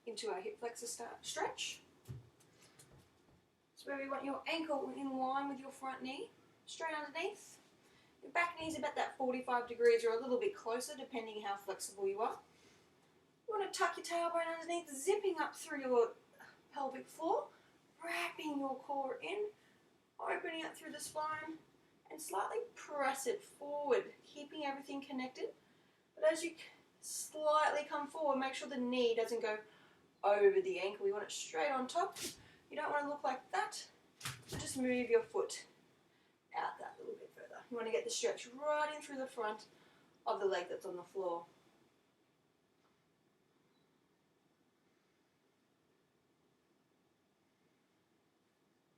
into our hip flexor stretch. So where we want your ankle in line with your front knee, straight underneath. Your back knee is about that 45 degrees or a little bit closer, depending how flexible you are. You want to tuck your tailbone underneath, zipping up through your pelvic floor, wrapping your core in, opening up through the spine, and slightly press it forward, keeping everything connected. But as you slightly come forward, make sure the knee doesn't go over the ankle. You want it straight on top. You don't want to look like that. So just move your foot out that little bit further. You want to get the stretch right in through the front of the leg that's on the floor.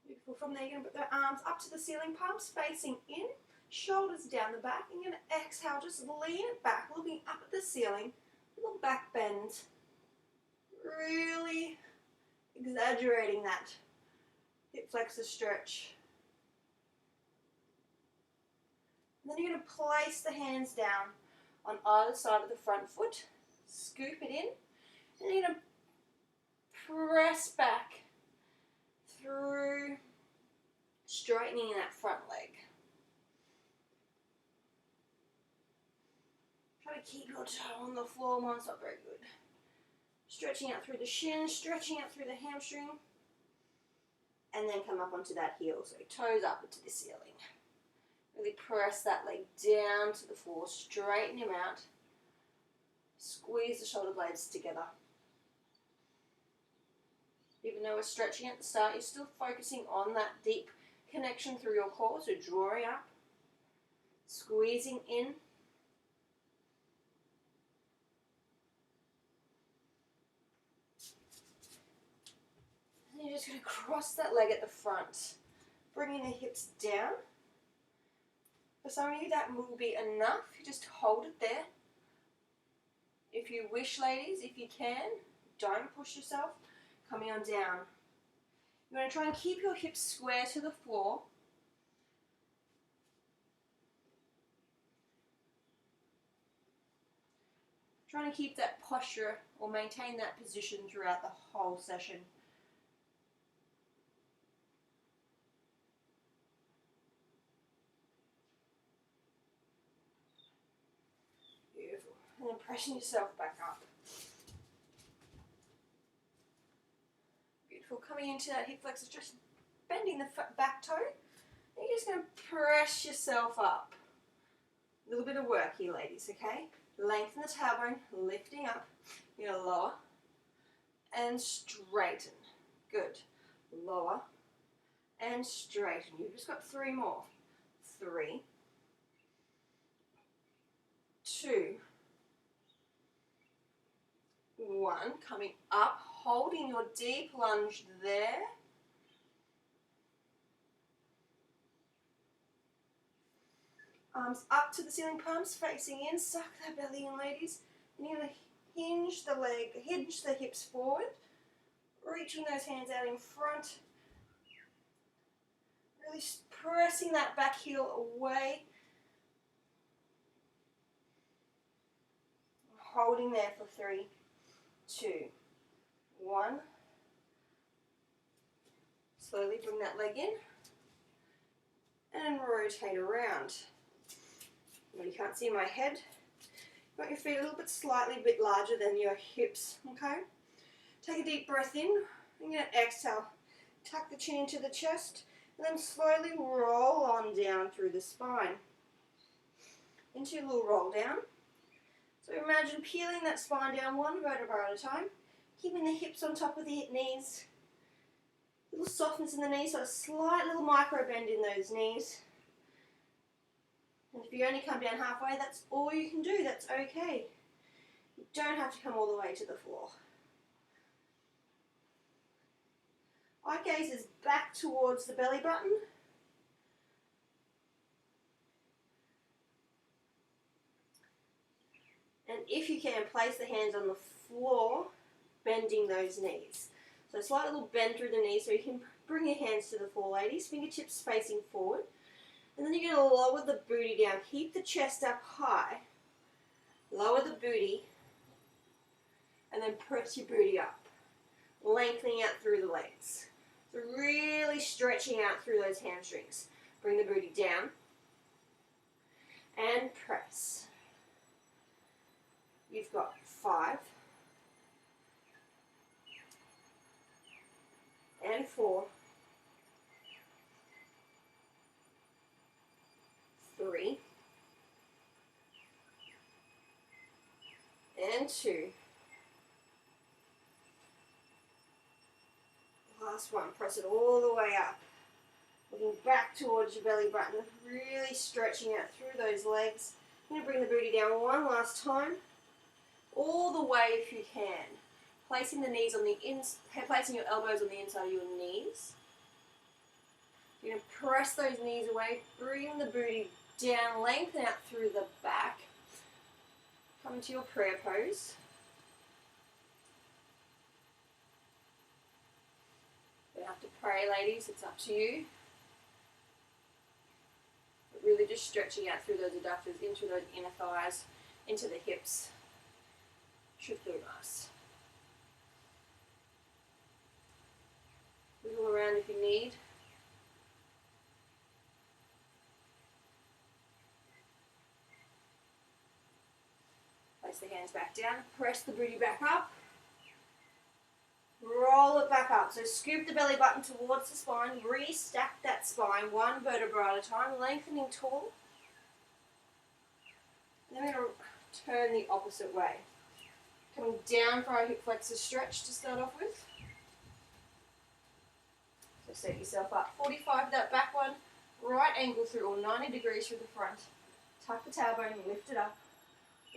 Beautiful. From there, you're going to put the arms up to the ceiling, palms facing in, shoulders down the back. You're going to exhale, just lean it back, looking up at the ceiling, little back bend. Really exaggerating that hip flexor stretch. And then you're going to place the hands down on either side of the front foot, scoop it in, and you're going to press back through, straightening that front leg. Try to keep your toe on the floor. Mine's not very good. Stretching out through the shin, stretching out through the hamstring, and then come up onto that heel, so toes up into the ceiling. Really press that leg down to the floor, straighten him out, squeeze the shoulder blades together. Even though we're stretching at the start, you're still focusing on that deep connection through your core, so drawing up, squeezing in, and you're just going to cross that leg at the front, bringing the hips down. For some of you, that will be enough. You just hold it there. If you wish, ladies, if you can, don't push yourself. Coming on down. You want to try and keep your hips square to the floor. Trying to keep that posture or maintain that position throughout the whole session. Beautiful. And then pressing yourself back up. Beautiful. Coming into that hip flexor, just bending the back toe. And you're just going to press yourself up. A little bit of work here, ladies, okay? Lengthen the tailbone, lifting up. You're going to lower and straighten. Good. Lower and straighten. You've just got 3 more. 3, 2, 1. Coming up, holding your deep lunge there. Arms up to the ceiling, palms facing in. Suck that belly in, ladies. And you're going to hinge the leg, hinge the hips forward. Reaching those hands out in front. Really pressing that back heel away. Holding there for 3, 2, 1. Slowly bring that leg in. And rotate around. You can't see my head. You want your feet a little bit slightly bit larger than your hips, okay? Take a deep breath in. I'm going to exhale. Tuck the chin into the chest and then slowly roll on down through the spine. Into a little roll down. So imagine peeling that spine down one vertebra at a time, keeping the hips on top of the knees. A little softness in the knees, so a slight little micro bend in those knees. And if you only come down halfway, that's all you can do. That's okay. You don't have to come all the way to the floor. Eye gaze is back towards the belly button. And if you can, place the hands on the floor, bending those knees. So a slight little bend through the knees so you can bring your hands to the floor, ladies. Fingertips facing forward. And then you're going to lower the booty down. Keep the chest up high. Lower the booty. And then press your booty up. lengthening out through the legs. So really stretching out through those hamstrings. Bring the booty down and press. You've got 5 and 4, 3 and 2. Last one, press it all the way up. Looking back towards your belly button, really stretching out through those legs. I'm going to bring the booty down one last time, all the way if you can. Placing the knees on the placing your elbows on the inside of your knees. You're going to press those knees away, bring the booty down, lengthen out through the back. Come into your prayer pose. You don't have to pray, ladies, it's up to you. But really just stretching out through those adductors, into those inner thighs, into the hips. Should feel nice. Wiggle around if you need. Place the hands back down, press the booty back up. Roll it back up. So scoop the belly button towards the spine, restack that spine one vertebra at a time, lengthening tall. And then we're going to turn the opposite way. Coming down for our hip flexor stretch to start off with. So set yourself up. 45 that back one, right angle through or 90 degrees through the front. Tuck the tailbone, lift it up,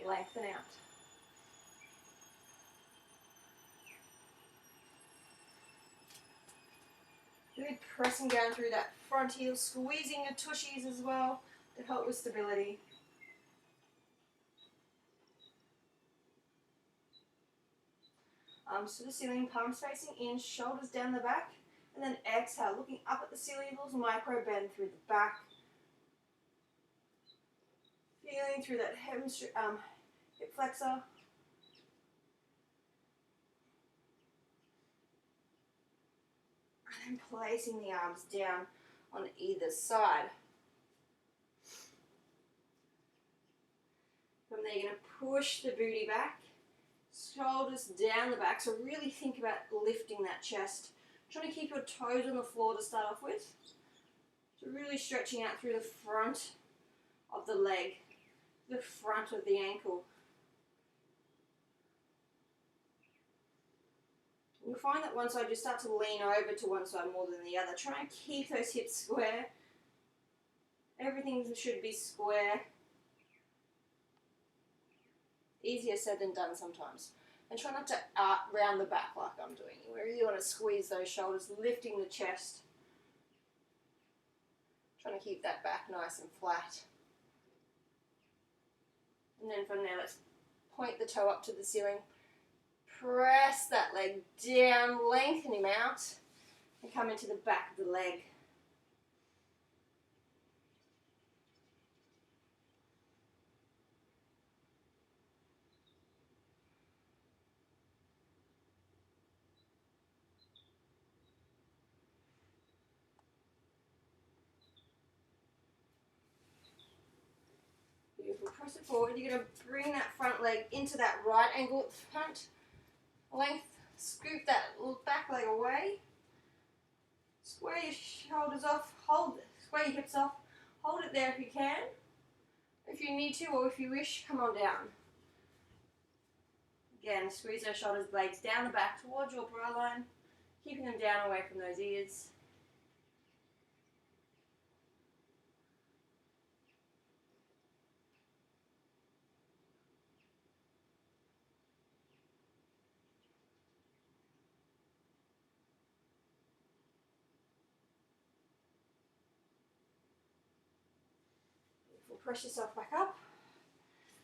lengthen out. Really pressing down through that front heel, squeezing your tushies as well to help with stability. Arms to the ceiling, palms facing in, shoulders down the back, and then exhale, looking up at the ceiling, little micro bend through the back. Feeling through that hip flexor. And placing the arms down on either side. From there, you're going to push the booty back, shoulders down the back. So really think about lifting that chest. Trying to keep your toes on the floor to start off with. So really stretching out through the front of the leg, the front of the ankle. You'll find that one side you start to lean over to one side more than the other. Try and keep those hips square. Everything should be square. Easier said than done sometimes. And try not to round the back like I'm doing. You really want to squeeze those shoulders, lifting the chest. Trying to keep that back nice and flat. And then from there, let's point the toe up to the ceiling. Press that leg down, lengthen him out, and come into the back of the leg. Beautiful. Press it forward. You're going to bring that front leg into that right angle at the front. Length, scoop that back leg away. Square your shoulders off, square your hips off. Hold it there if you can. If you need to or if you wish, come on down. Again, squeeze those shoulders, blades down the back towards your brow line, keeping them down away from those ears. Press yourself back up.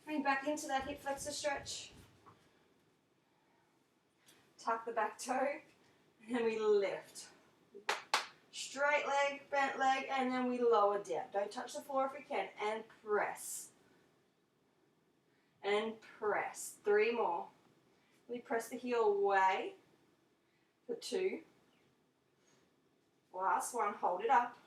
Bring back into that hip flexor stretch. Tuck the back toe, and then we lift. Straight leg, bent leg, and then we lower down. Don't touch the floor if you can, and press. And press. 3 more. We press the heel away. for 2. Last one, hold it up.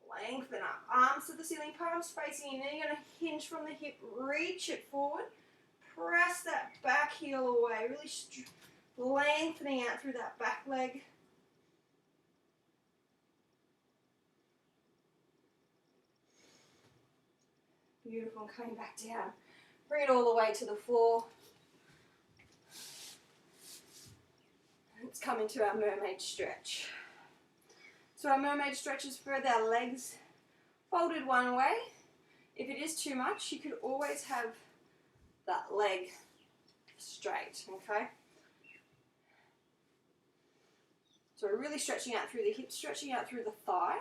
Lengthen up, arms to the ceiling, palms facing in. Then you're going to hinge from the hip, reach it forward. Press that back heel away, really lengthening out through that back leg. Beautiful, coming back down. Bring it all the way to the floor. Let's come into our mermaid stretch. So our mermaid stretch is for our legs folded one way. If it is too much, you could always have that leg straight, okay? So we're really stretching out through the hips, stretching out through the thigh.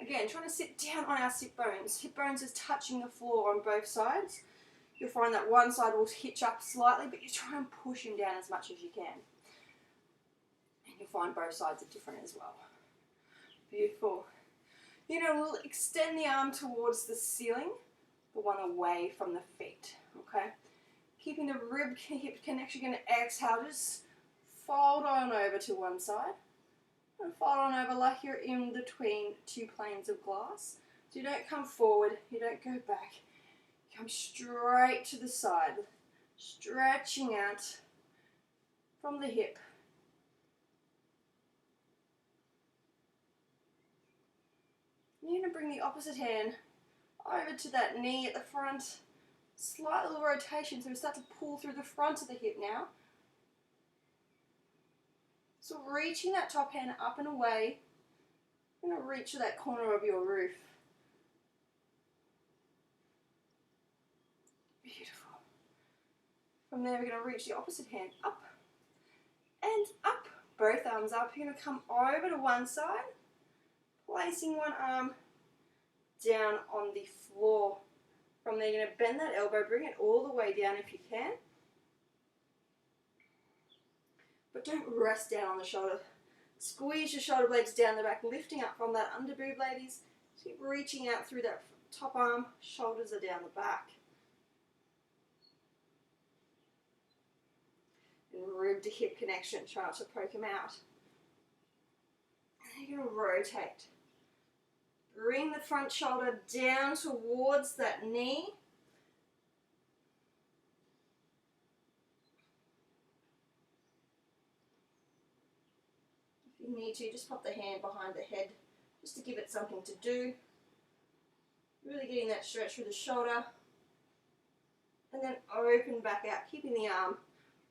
Again, trying to sit down on our sit bones. Hip bones is touching the floor on both sides. You'll find that one side will hitch up slightly, but you try and push him down as much as you can. And you'll find both sides are different as well. Beautiful. You know, we'll extend the arm towards the ceiling, the one away from the feet, okay? Keeping the rib hip connection, you're going to exhale, just fold on over to one side. And fold on over like you're in between 2 planes of glass. So you don't come forward, you don't go back. Come straight to the side, stretching out from the hip. You're going to bring the opposite hand over to that knee at the front. Slight little rotation, so we start to pull through the front of the hip now. So reaching that top hand up and away, you're going to reach to that corner of your roof. Beautiful. From there, we're going to reach the opposite hand up and up. Both arms up. You're going to come over to one side, placing one arm down on the floor. From there, you're going to bend that elbow, bring it all the way down if you can. But don't rest down on the shoulder. Squeeze your shoulder blades down the back, lifting up from that under boob, ladies. Keep reaching out through that top arm. Shoulders are down the back. And rib to hip connection. Try not to poke them out. And then you're going to rotate. Bring the front shoulder down towards that knee. If you need to, just pop the hand behind the head just to give it something to do. Really getting that stretch through the shoulder. And then open back out, keeping the arm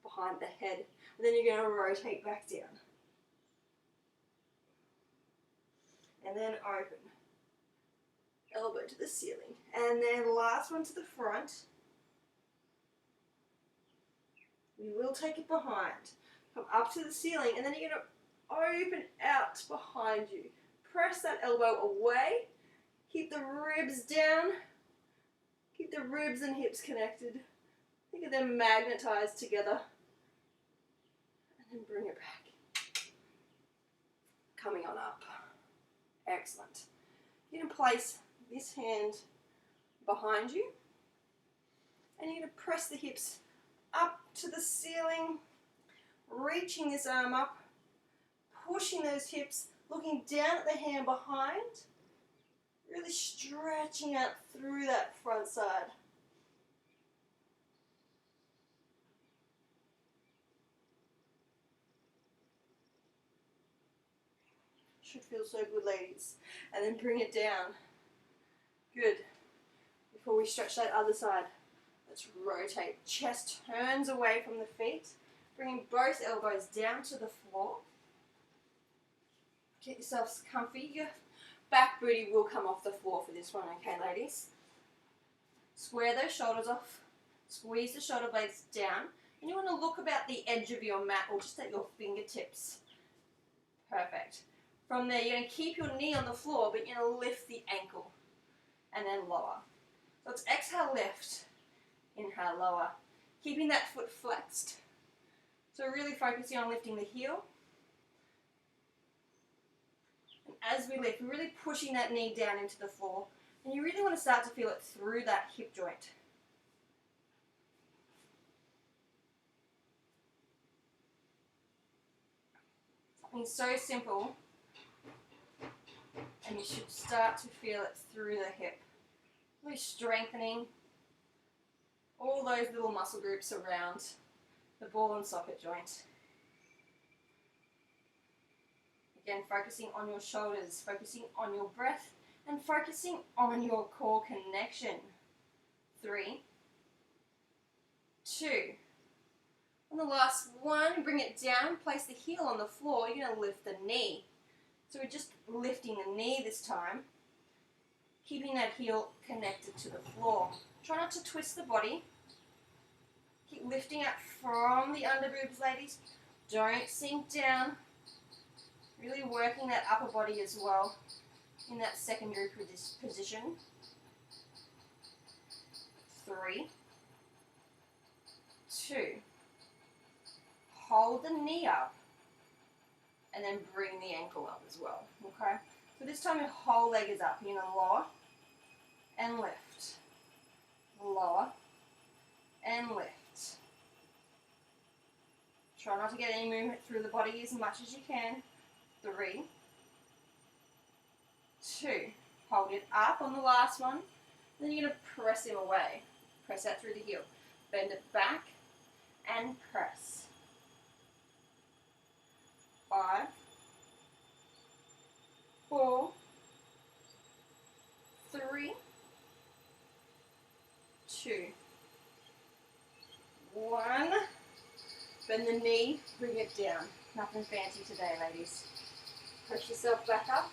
behind the head. And then you're going to rotate back down. And then open. Elbow to the ceiling. And then last one to the front. We will take it behind. Come up to the ceiling, and then you're going to open out behind you. Press that elbow away. Keep the ribs down. Keep the ribs and hips connected. Think of them magnetized together. And then bring it back. Coming on up. Excellent. You're going to place this hand behind you. And you're going to press the hips up to the ceiling. Reaching this arm up. Pushing those hips. Looking down at the hand behind. Really stretching out through that front side. Should feel so good, ladies. And then bring it down. Good. Before we stretch that other side, let's rotate. Chest turns away from the feet. Bringing both elbows down to the floor. Get yourselves comfy. Your back booty will come off the floor for this one, okay, ladies? Square those shoulders off. Squeeze the shoulder blades down. And you want to look about the edge of your mat or just at your fingertips. Perfect. From there, you're going to keep your knee on the floor, but you're going to lift the ankle. And then lower. So it's exhale, lift. Inhale, lower. Keeping that foot flexed. So really focusing on lifting the heel. And as we lift, we're really pushing that knee down into the floor. And you really want to start to feel it through that hip joint. I mean, so simple, and you should start to feel it through the hip. Really strengthening all those little muscle groups around the ball and socket joint. Again, focusing on your shoulders, focusing on your breath, and focusing on your core connection. 3, 2. On the last one, bring it down, place the heel on the floor. You're going to lift the knee. So we're just lifting the knee this time, keeping that heel connected to the floor. Try not to twist the body. Keep lifting up from the under boobs, ladies. Don't sink down. Really working that upper body as well in that secondary position. 3, 2. Hold the knee up and then bring the ankle up as well, okay? So this time your whole leg is up. You're going to lower and lift. Lower and lift. Try not to get any movement through the body as much as you can. 3, 2. Hold it up on the last one. Then you're going to press him away. Press that through the heel. Bend it back and press. 5, 4, 3, 2, 1. Bend the knee, bring it down. Nothing fancy today, ladies. Push yourself back up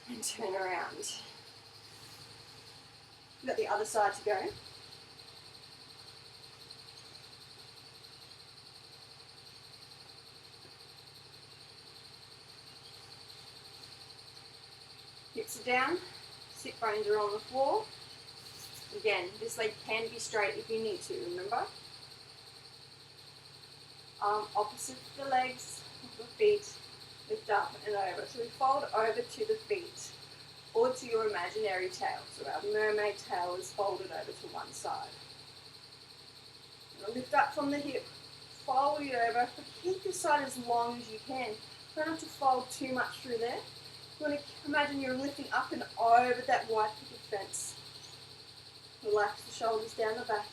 and turn around. We've got the other side to go. Hips are down, sit bones are on the floor. Again, this leg can be straight if you need to, remember? Arm opposite the legs, the feet, lift up and over. So we fold over to the feet or to your imaginary tail. So our mermaid tail is folded over to one side. Now lift up from the hip, fold it over, but keep this side as long as you can. Try not to fold too much through there. You want to imagine you're lifting up and over that white picket fence. Relax the shoulders down the back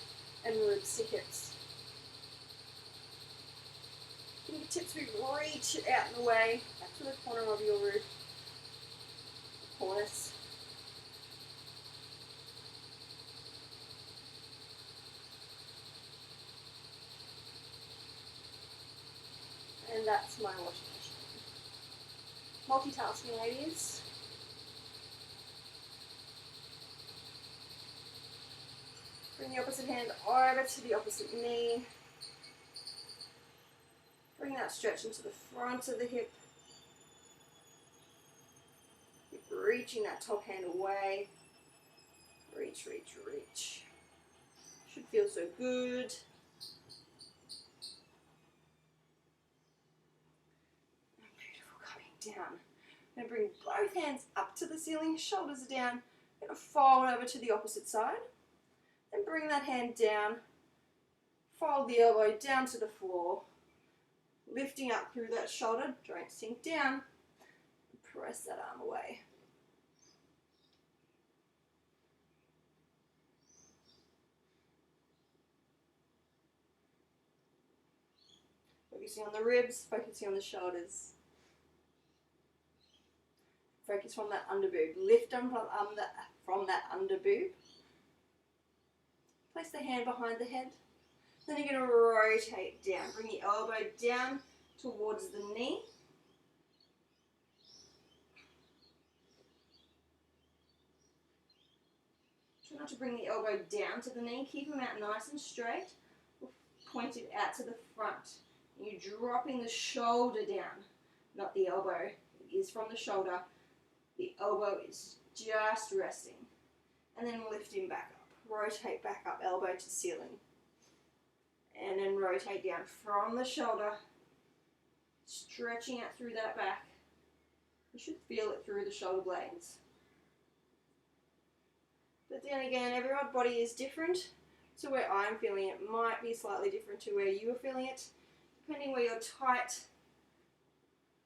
and ribs to hips. Fingertips, we reach it out and away, back to the corner of your roof. The corners. And that's my washing machine. Multitasking, ladies. Bring the opposite hand over to the opposite knee. Bring that stretch into the front of the hip. Keep reaching that top hand away. Reach, reach, reach. Should feel so good. Beautiful, coming down. I'm going to bring both hands up to the ceiling, shoulders are down. I'm going to fold over to the opposite side. Then bring that hand down. Fold the elbow down to the floor. Lifting up through that shoulder, don't sink down. Press that arm away. Focusing on the ribs, focusing on the shoulders. Focus from that under boob. Lift them from that under boob. Place the hand behind the head. Then you're going to rotate down. Bring the elbow down towards the knee. Try not to bring the elbow down to the knee. Keep them out nice and straight. Pointed out to the front. You're dropping the shoulder down, not the elbow. It is from the shoulder. The elbow is just resting. And then lifting back up. Rotate back up, elbow to ceiling. And then rotate down from the shoulder, stretching out through that back. You should feel it through the shoulder blades. But then again, everyone's body is different, so where I'm feeling it might be slightly different to where you are feeling it, depending where you're tight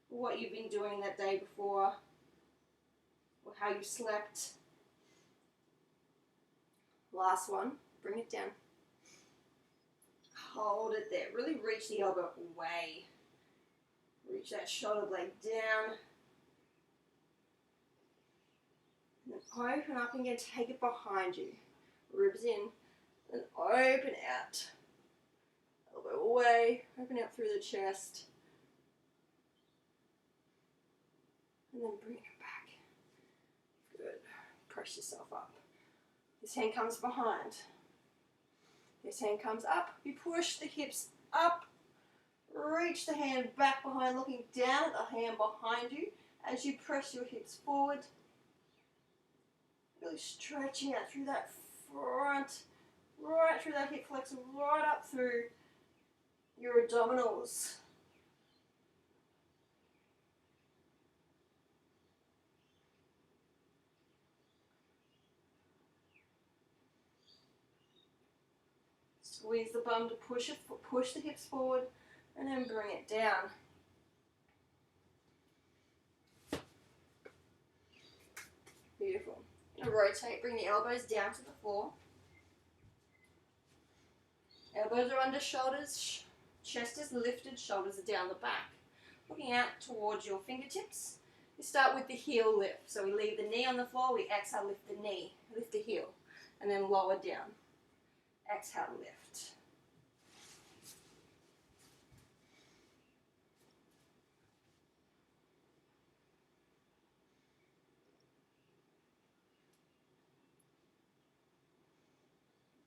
what you've been doing that day before, or how you slept. Last one, bring it down. Hold it there. Really reach the elbow away. Reach that shoulder blade down. And then open up again, take it behind you. Ribs in, and open out. Elbow away, open out through the chest. And then bring it back. Good. Press yourself up. This hand comes behind. This hand comes up. You push the hips up. Reach the hand back behind, looking down at the hand behind you as you press your hips forward. Really stretching out through that front, right through that hip flexor, right up through your abdominals. Squeeze the bum to push the hips forward, and then bring it down. Beautiful. Now rotate, bring the elbows down to the floor. Elbows are under shoulders, chest is lifted, shoulders are down the back. Looking out towards your fingertips. We start with the heel lift. So we leave the knee on the floor, we exhale, lift the knee, lift the heel, and then lower down. Exhale, lift.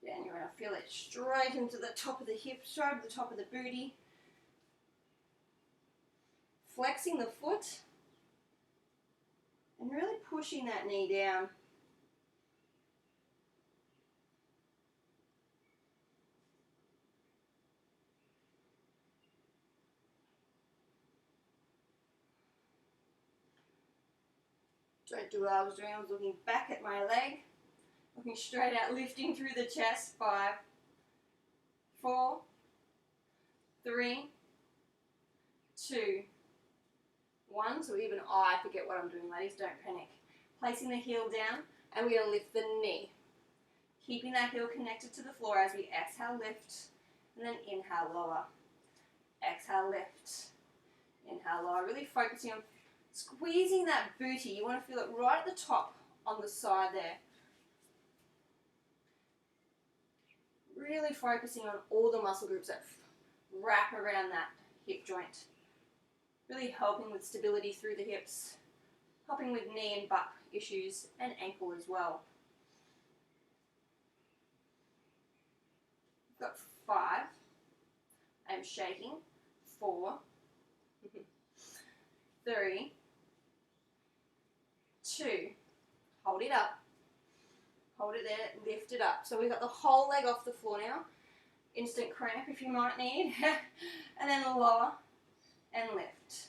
Then you're going to feel it straight into the top of the hip, straight to the top of the booty. Flexing the foot and really pushing that knee down. Don't do what I was doing. I was looking back at my leg, looking straight out, lifting through the chest. 5, 4, 3, 2, 1. So even I forget what I'm doing, ladies. Don't panic. Placing the heel down, and we're going to lift the knee. Keeping that heel connected to the floor as we exhale, lift, and then inhale, lower. Exhale, lift. Inhale, lower. Really focusing on squeezing that booty. You want to feel it right at the top on the side there. Really focusing on all the muscle groups that wrap around that hip joint. Really helping with stability through the hips. Helping with knee and butt issues and ankle as well. Got 5. I'm shaking. 4. 3. 2. Hold it up. Hold it there, lift it up. So we've got the whole leg off the floor now. Instant cramp if you might need. And then lower and lift.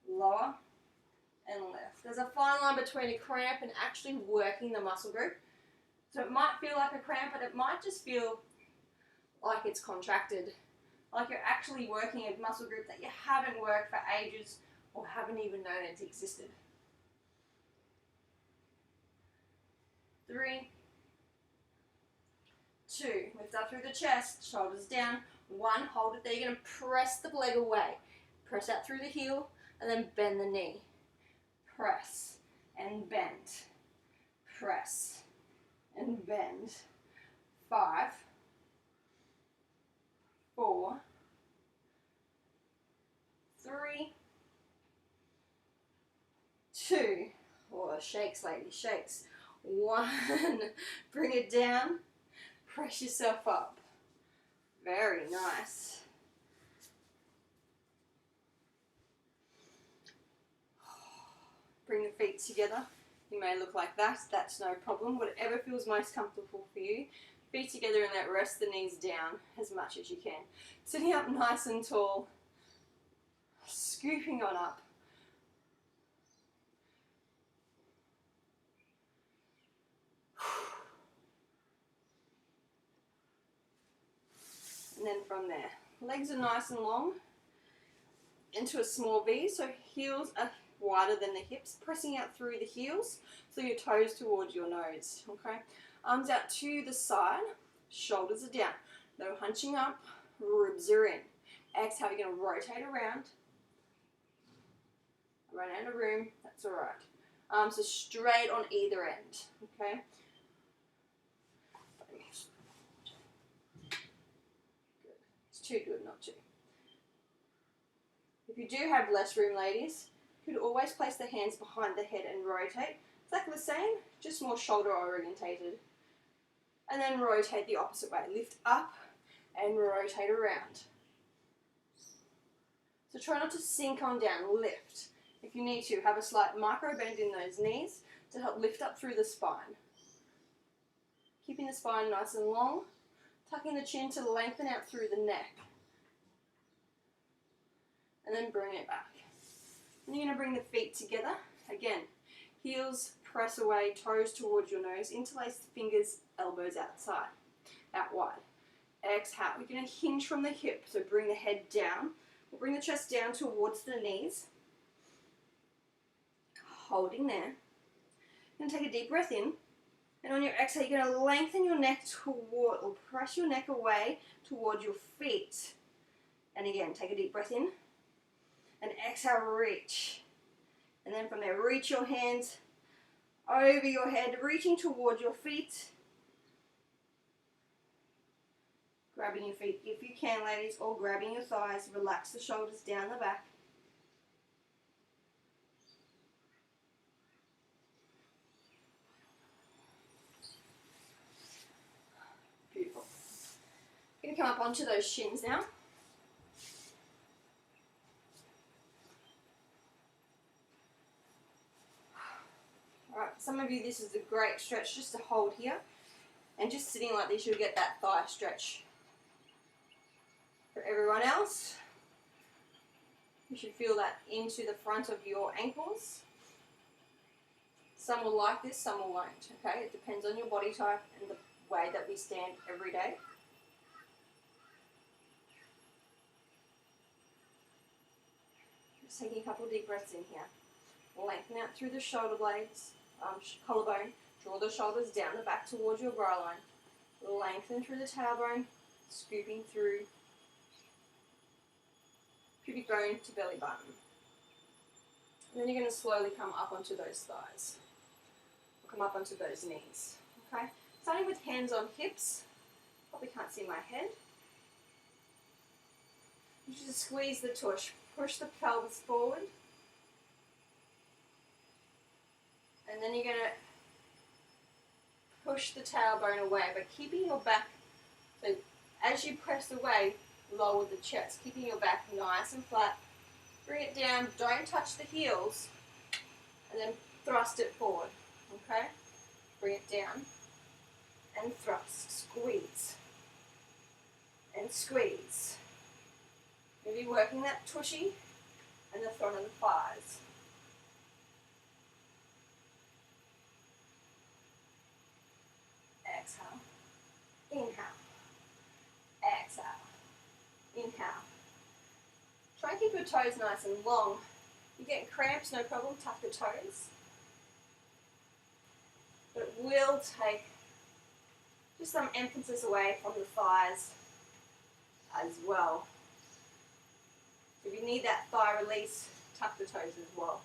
Lower and lift. There's a fine line between a cramp and actually working the muscle group. So it might feel like a cramp, but it might just feel like it's contracted. Like you're actually working a muscle group that you haven't worked for ages or haven't even known it's existed. 3, 2, lift up through the chest, shoulders down. 1, hold it there. You're going to press the leg away. Press out through the heel and then bend the knee. Press and bend. Press and bend. 5, 4, 3, 2. Oh, shakes, ladies, shakes. 1, bring it down, press yourself up. Very nice. Bring the feet together. You may look like that, that's no problem. Whatever feels most comfortable for you. Feet together and then rest the knees down as much as you can. Sitting up nice and tall, scooping on up. And then from there, legs are nice and long. into a small V, so heels are wider than the hips, pressing out through the heels, so your toes towards your nose, okay? Arms out to the side, shoulders are down, no hunching up, ribs are in. Exhale, you're going to rotate around. Run out of room, that's all right. Arms are straight on either end, okay? Good. It's too good not to. If you do have less room, ladies, you could always place the hands behind the head and rotate. Exactly the same, just more shoulder orientated. And then rotate the opposite way. Lift up and rotate around. So try not to sink on down, lift. If you need to, have a slight micro bend in those knees to help lift up through the spine. Keeping the spine nice and long, tucking the chin to lengthen out through the neck. And then bring it back. And you're going to bring the feet together. Again, heels press away, toes towards your nose, interlace the fingers, elbows outside, out wide. Exhale, we're going to hinge from the hip, so bring the head down. We'll bring the chest down towards the knees. Holding there. You're going to take a deep breath in. And on your exhale, you're going to lengthen your neck toward, or press your neck away toward your feet. And again, take a deep breath in. And exhale, reach. And then from there, reach your hands over your head, reaching toward your feet. Grabbing your feet if you can, ladies, or grabbing your thighs. Relax the shoulders down the back. Beautiful. Going to come up onto those shins now. Alright, some of you, this is a great stretch just to hold here. And just sitting like this, you'll get that thigh stretch. For everyone else, you should feel that into the front of your ankles. Some will like this, some will won't, okay? It depends on your body type and the way that we stand every day. Just taking a couple of deep breaths in here. Lengthen out through the shoulder blades, collarbone. Draw the shoulders down the back towards your brow line. Lengthen through the tailbone, scooping through pubic bone to belly button. And then you're going to slowly come up onto those thighs. Or come up onto those knees. Okay? Starting with hands on hips. Probably can't see my head. You just squeeze the tush. Push the pelvis forward. And then you're going to push the tailbone away, but keeping your back, so as you press away, lower the chest, keeping your back nice and flat. Bring it down, don't touch the heels, and then thrust it forward, okay? Bring it down, and thrust, squeeze, and squeeze. Maybe working that tushy and the front of the thighs. Exhale, inhale, exhale, inhale. Try and keep your toes nice and long. You get cramps, no problem, tuck the toes. But it will take just some emphasis away from the thighs as well. If you need that thigh release, tuck the toes as well.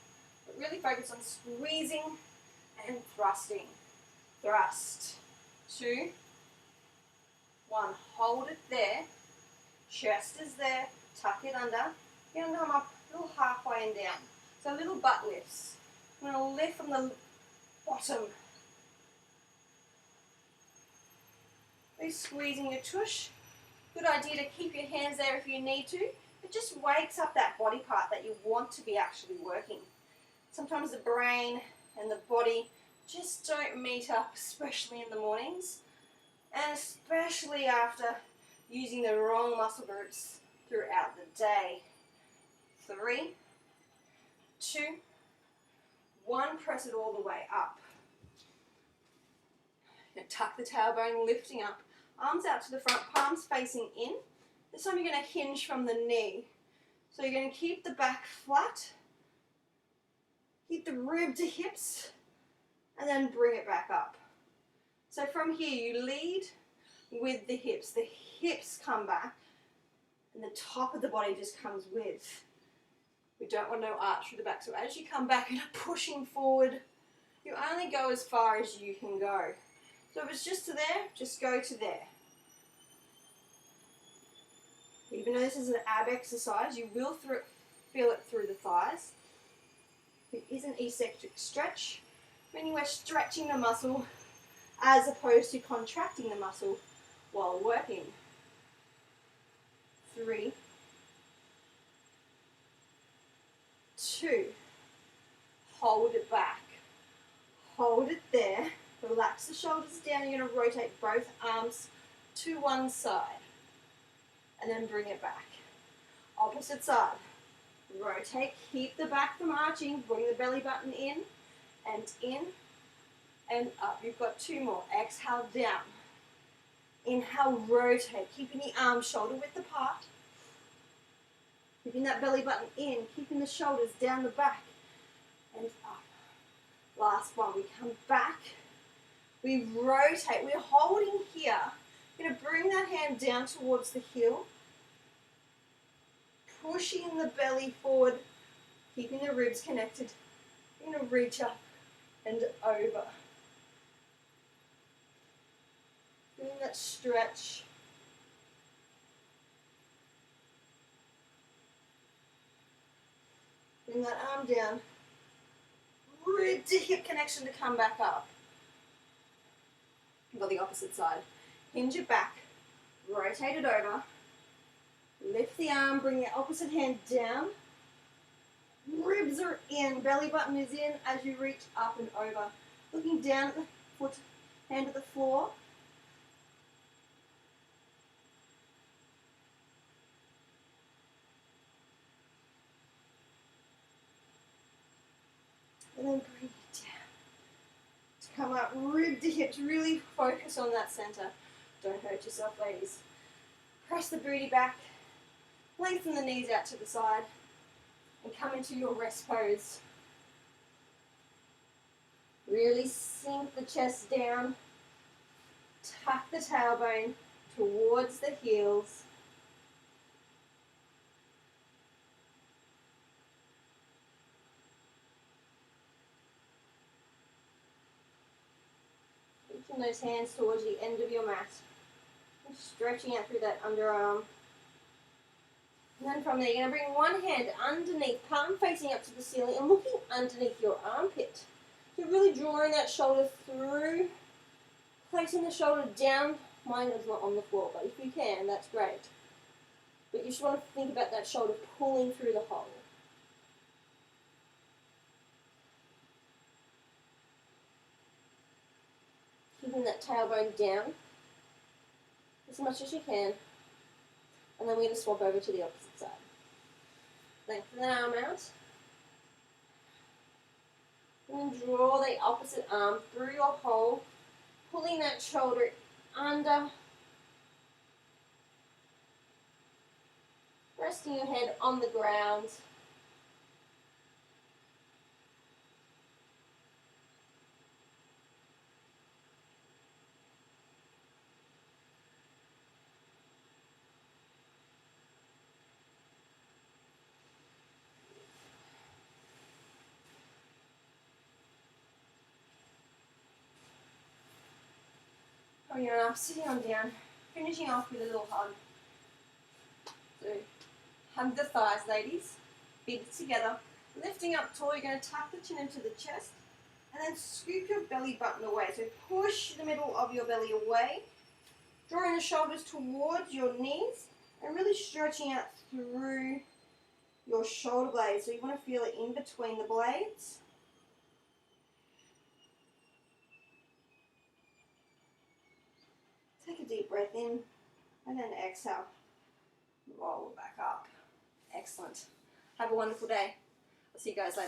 But really focus on squeezing and thrusting. Thrust. 2, 1. Hold it there. Chest is there. Tuck it under. You're going to come up a little halfway and down. So little butt lifts. I'm going to lift from the bottom. Really squeezing your tush. Good idea to keep your hands there if you need to. It just wakes up that body part that you want to be actually working. Sometimes the brain and the body just don't meet up, especially in the mornings, and especially after using the wrong muscle groups throughout the day. 3, 2, 1, press it all the way up. Now tuck the tailbone, lifting up, arms out to the front, palms facing in. This time you're going to hinge from the knee. So you're going to keep the back flat, keep the rib to hips, and then bring it back up. So from here, you lead with the hips. The hips come back, and the top of the body just comes with. We don't want no arch through the back. So as you come back and are pushing forward, you only go as far as you can go. So if it's just to there, just go to there. Even though this is an ab exercise, you will feel it through the thighs. It is an eccentric stretch, meaning we're stretching the muscle as opposed to contracting the muscle while working. 3, 2, hold it back, hold it there, relax the shoulders down. You're going to rotate both arms to one side and then bring it back. Opposite side, rotate, keep the back from arching, bring the belly button in and up. You've got 2 more. Exhale, down. Inhale, rotate, keeping the arms shoulder width apart. Keeping that belly button in, keeping the shoulders down the back and up. Last one, we come back. We rotate, we're holding here. We're going to bring that hand down towards the heel. Pushing the belly forward, keeping the ribs connected. You're going to reach up and over. Doing that stretch. Bring that arm down. Rib to hip connection to come back up. Go the opposite side. Hinge it back. Rotate it over. Lift the arm. Bring the opposite hand down. Ribs are in. Belly button is in as you reach up and over. Looking down at the foot, hand to the floor. And then bring it down. To come up, rib to hips, really focus on that center. Don't hurt yourself, ladies. Press the booty back, lengthen the knees out to the side, and come into your rest pose. Really sink the chest down, tuck the tailbone towards the heels. Reaching those hands towards the end of your mat. And stretching out through that underarm. And then from there, you're going to bring one hand underneath, palm facing up to the ceiling and looking underneath your armpit. So really drawing that shoulder through, placing the shoulder down. Mine is not on the floor, but if you can, that's great. But you just want to think about that shoulder pulling through the hole. Keeping that tailbone down as much as you can. And then we're going to swap over to the opposite side. Lengthen the arm out. And then draw the opposite arm through your hole, pulling that shoulder under. Resting your head on the ground. Oh, you're up, sitting on down, finishing off with a little hug. So, hug the thighs, ladies, feet together, lifting up tall. You're going to tuck the chin into the chest, and then scoop your belly button away. So push the middle of your belly away, drawing the shoulders towards your knees, and really stretching out through your shoulder blades. So you want to feel it in between the blades. Take a deep breath in, and then exhale. Roll back up. Excellent. Have a wonderful day. I'll see you guys later.